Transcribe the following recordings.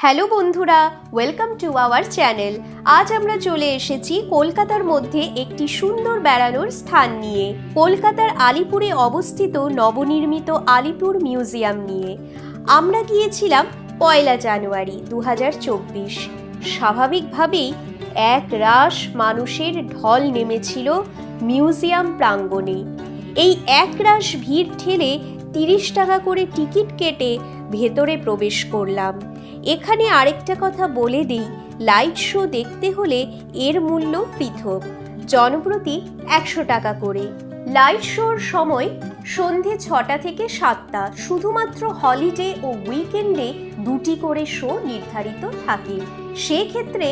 Hello বন্ধুরা, welcome to our channel. আজ আমরা চলে এসেছি কলকাতার মধ্যে একটি সুন্দর বেড়ানোর স্থান নিয়ে। কলকাতার আলিপুরে অবস্থিত নবনির্মিত আলিপুর মিউজিয়াম নিয়ে। আমরা গিয়েছিলাম 1 জানুয়ারি 2024। স্বাভাবিকভাবেই এক রাশ মানুষের ঢল নেমেছিল মিউজিয়াম প্রাঙ্গণে। এই এক রাশ ভিড় ঠেলে 30 টাকা করে টিকিট কেটে ভেতরে প্রবেশ করলাম। এখানে আরেকটা কথা বলে দিই, লাইট শো দেখতে হলে এর মূল্য পৃথক, জনপ্রতি 100 টাকা করে। লাইট শোর সময় সন্ধে 6টা থেকে 7টা, শুধুমাত্র হলিডে ও উইকেন্ডে 2টি করে শো নির্ধারিত থাকে। সেক্ষেত্রে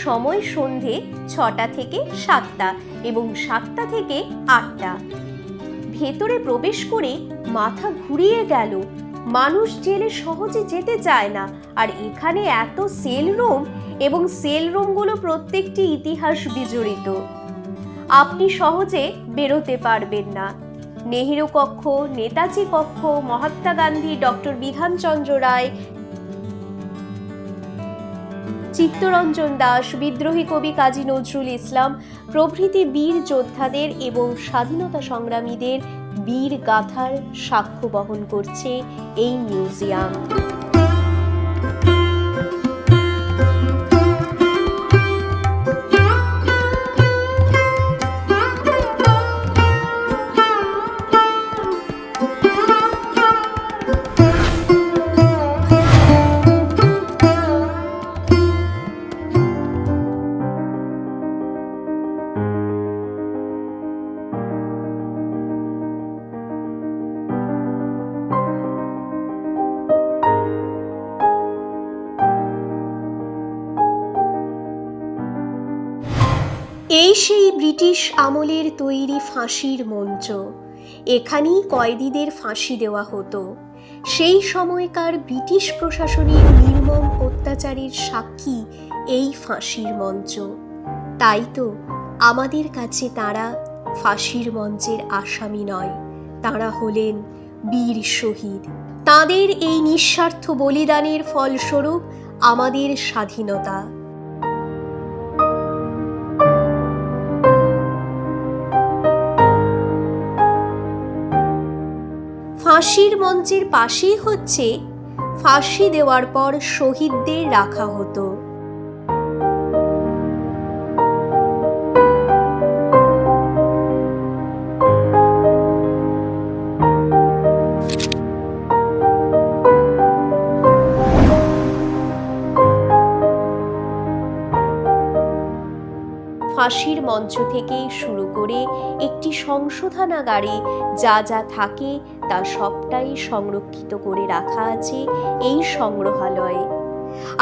সময় সন্ধে 6টা থেকে 7টা এবং 7টা থেকে 8টা। ভেতরে প্রবেশ করে মাথা ঘুরিয়ে গেল। মানুষ জেলে সহজে যেতে চায় না, আর এখানে এত সেল রুম, এবং সেল রুমগুলো প্রত্যেকটি ইতিহাস বিজড়িত। আপনি সহজে বেরোতে পারবেন না। নেহেরু কক্ষ, নেতাজি কক্ষ, মহাত্মা গান্ধী, ডক্টর বিধানচন্দ্র রায়, চিত্তরঞ্জন দাস, বিদ্রোহী কবি কাজী নজরুল ইসলাম প্রভৃতি বীর যোদ্ধাদের এবং স্বাধীনতা সংগ্রামীদের বীর গাথার সাক্ষ্য বহন করছে এই মিউজিয়াম। এই সেই ব্রিটিশ আমলের তৈরি ফাঁসির মঞ্চ। এখানেই কয়েদিদের ফাঁসি দেওয়া হতো। সেই সময়কার ব্রিটিশ প্রশাসনের নির্মম অত্যাচারের সাক্ষী এই ফাঁসির মঞ্চ। তাই তো আমাদের কাছে তারা ফাঁসির মঞ্চের আসামি নয়, তারা হলেন বীর শহীদ। তাদের এই নিঃস্বার্থ বলিদানের ফলস্বরূপ আমাদের স্বাধীনতা। ফাঁসির মঞ্চের পাশেই হচ্ছে ফাঁসি দেওয়ার পর শহীদদের রাখা হতো। ফাঁসির মঞ্চ থেকে শুরু করে একটি সংশোধনাগারে যা যা থাকে তা সবটাই সংরক্ষিত করে রাখা আছে এই সংগ্রহালয়ে।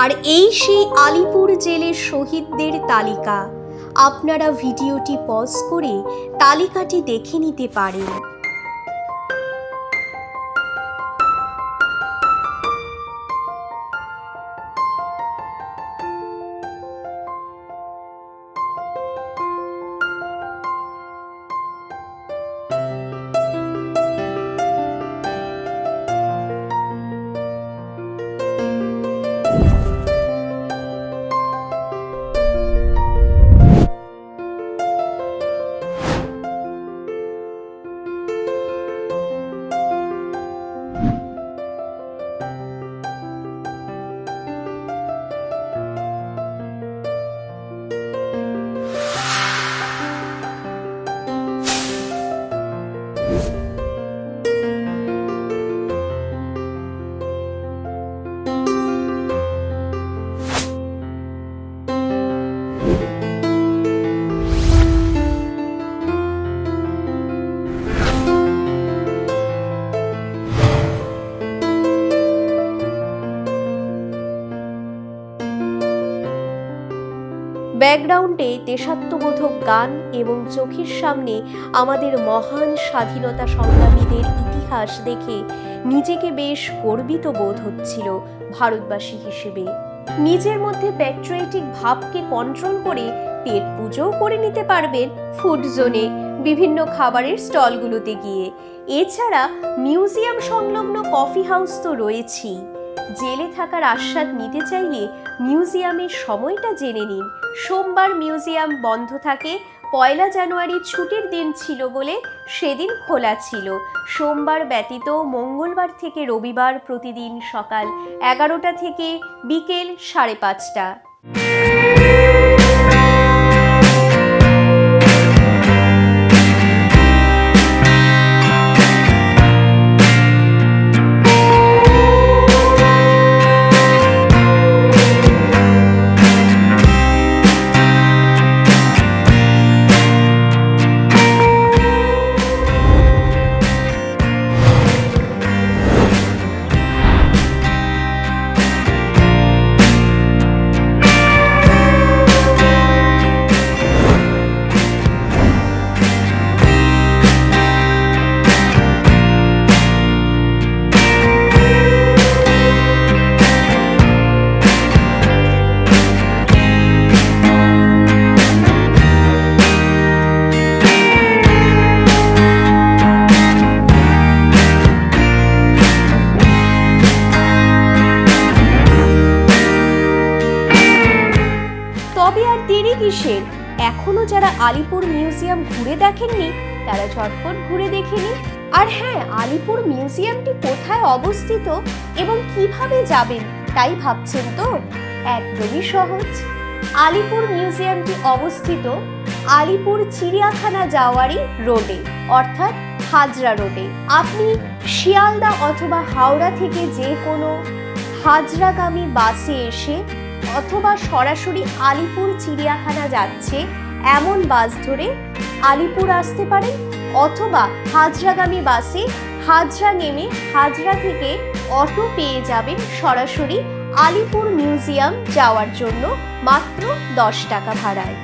আর এই সেই আলিপুর জেলের শহীদদের তালিকা। আপনারা ভিডিওটি পজ করে তালিকাটি দেখে নিতে পারেন। ব্যাকগ্রাউন্ডে দেশাত্মবোধক গান এবং চোখের সামনে আমাদের মহান স্বাধীনতা সংগ্রামীদের ইতিহাস দেখে নিজেকে বেশ গর্বিত বোধ হচ্ছিল ভারতবাসী হিসেবে। নিজের মধ্যে প্যাট্রিয়টিক ভাবকে কন্ট্রোল করে পেট পুজোও করে নিতে পারবেন ফুড জোনে, বিভিন্ন খাবারের স্টলগুলোতে গিয়ে। এছাড়া মিউজিয়াম সংলগ্ন কফি হাউস তো রয়েছেই। জেলে থাকার আস্বাদ নিতে চাইলে মিউজিয়ামের সময়টা জেনে নিন। সোমবার মিউজিয়াম বন্ধ থাকে। 1 জানুয়ারি ছুটির দিন ছিল বলে সেদিন খোলা ছিল। সোমবার ব্যতীত মঙ্গলবার থেকে রবিবার প্রতিদিন সকাল 11টা থেকে বিকেল 5:30। তবে আর দেরি কিসের? এখনো যারা আলিপুর মিউজিয়াম ঘুরে দেখেননি তারা ঝটপট ঘুরে দেখে নিন। আর হ্যাঁ, আলিপুর মিউজিয়ামটি কোথায় অবস্থিত এবং কিভাবে যাবেন তাই ভাবছেন তো? একদমই সহজ। আলিপুর মিউজিয়ামটি অবস্থিত আলিপুর চিড়িয়াখানা যাওয়ারই রোডে, অর্থাৎ হাজরা রোডে। আপনি শিয়ালদা অথবা হাওড়া থেকে যে কোনো হাজরাগামী বাসে এসে অথবা সরাসরি আলিপুর চিড়িয়াখানা যাচ্ছে এমন বাস ধরে আলিপুর আসতে পারেন, অথবা হাজরাগামী বাসে হাজরা নেমে হাজরা থেকে অটো পেয়ে যাবেন সরাসরি আলিপুর মিউজিয়াম যাওয়ার জন্য মাত্র 10 টাকা ভাড়ায়।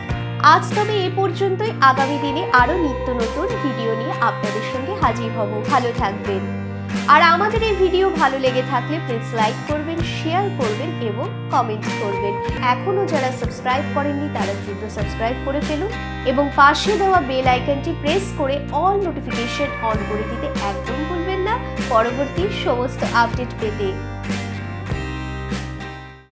আজ তবে এ পর্যন্তই। আগামী দিনে আরও নিত্য নতুন ভিডিও নিয়ে আপনাদের সঙ্গে হাজির হব। ভালো থাকবেন। আর আমাদের এই ভিডিও ভালো লেগে থাকলে প্লিজ লাইক করবেন, শেয়ার করবেন এবং কমেন্ট করবেন। এখনও যারা সাবস্ক্রাইব করেননি তারা দ্রুত সাবস্ক্রাইব করে ফেলুন এবং পাশে দেওয়া বেল আইকনটি প্রেস করে অল নোটিফিকেশন অন করে দিতে একদম ভুলবেন না পরবর্তী সমস্ত আপডেট পেতে।